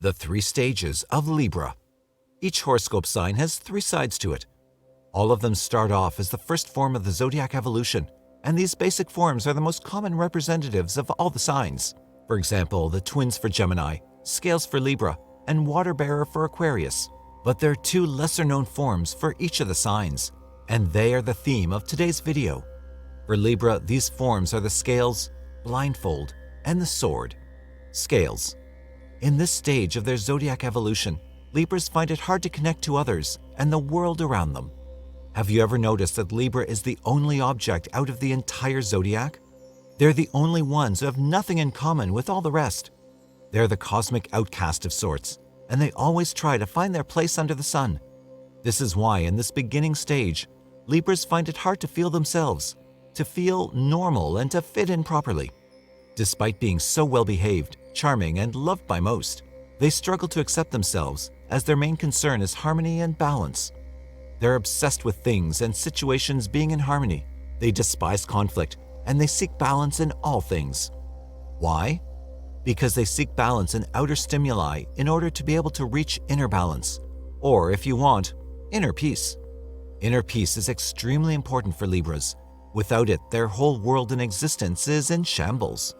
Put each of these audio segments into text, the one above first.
The 3 stages of Libra. Each horoscope sign has 3 sides to it. All of them start off as the first form of the zodiac evolution, and these basic forms are the most common representatives of all the signs. For example, the twins for Gemini, scales for Libra, and water bearer for Aquarius. But there are 2 lesser-known forms for each of the signs, and they are the theme of today's video. For Libra, these forms are the scales, blindfold, and the sword. Scales. In this stage of their zodiac evolution, Libras find it hard to connect to others and the world around them. Have you ever noticed that Libra is the only object out of the entire zodiac? They're the only ones who have nothing in common with all the rest. They're the cosmic outcast of sorts, and they always try to find their place under the sun. This is why in this beginning stage, Libras find it hard to feel themselves, to feel normal and to fit in properly. Despite being so well-behaved, charming, and loved by most, they struggle to accept themselves as their main concern is harmony and balance. They're obsessed with things and situations being in harmony. They despise conflict, and they seek balance in all things. Why? Because they seek balance in outer stimuli in order to be able to reach inner balance, or if you want, inner peace. Inner peace is extremely important for Libras. Without it, their whole world and existence is in shambles.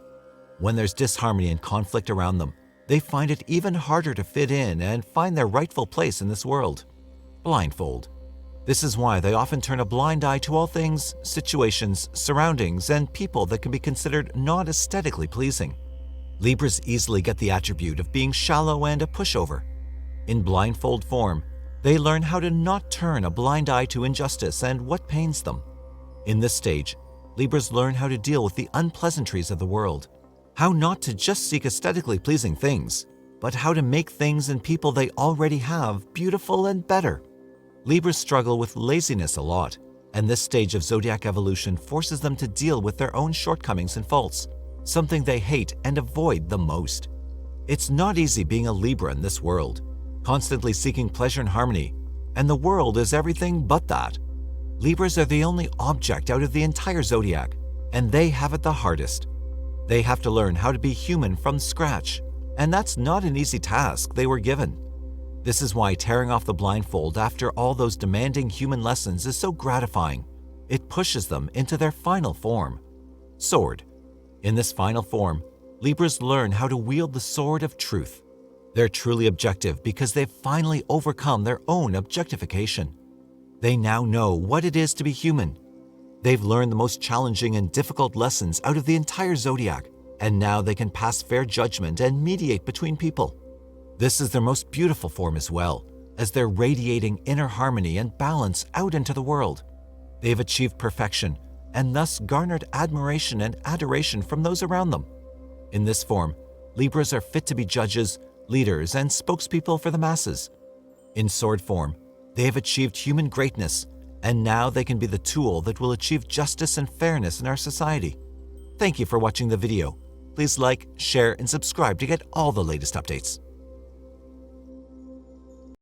When there's disharmony and conflict around them, they find it even harder to fit in and find their rightful place in this world. Blindfold. This is why they often turn a blind eye to all things, situations, surroundings, and people that can be considered not aesthetically pleasing. Libras easily get the attribute of being shallow and a pushover. In blindfold form, they learn how to not turn a blind eye to injustice and what pains them. In this stage, Libras learn how to deal with the unpleasantries of the world, how not to just seek aesthetically pleasing things, but how to make things and people they already have beautiful and better. Libras struggle with laziness a lot, and this stage of zodiac evolution forces them to deal with their own shortcomings and faults, something they hate and avoid the most. It's not easy being a Libra in this world, constantly seeking pleasure and harmony, and the world is everything but that. Libras are the only object out of the entire zodiac, and they have it the hardest. They have to learn how to be human from scratch, and that's not an easy task they were given. This is why tearing off the blindfold after all those demanding human lessons is so gratifying. It pushes them into their final form. Sword. In this final form, Libras learn how to wield the sword of truth. They're truly objective because they've finally overcome their own objectification. They now know what it is to be human. They've learned the most challenging and difficult lessons out of the entire zodiac, and now they can pass fair judgment and mediate between people. This is their most beautiful form as well, as they're radiating inner harmony and balance out into the world. They've achieved perfection, and thus garnered admiration and adoration from those around them. In this form, Libras are fit to be judges, leaders, and spokespeople for the masses. In sword form, they have achieved human greatness, and now they can be the tool that will achieve justice and fairness in our society. Thank you for watching the video. Please like, share, and subscribe to get all the latest updates.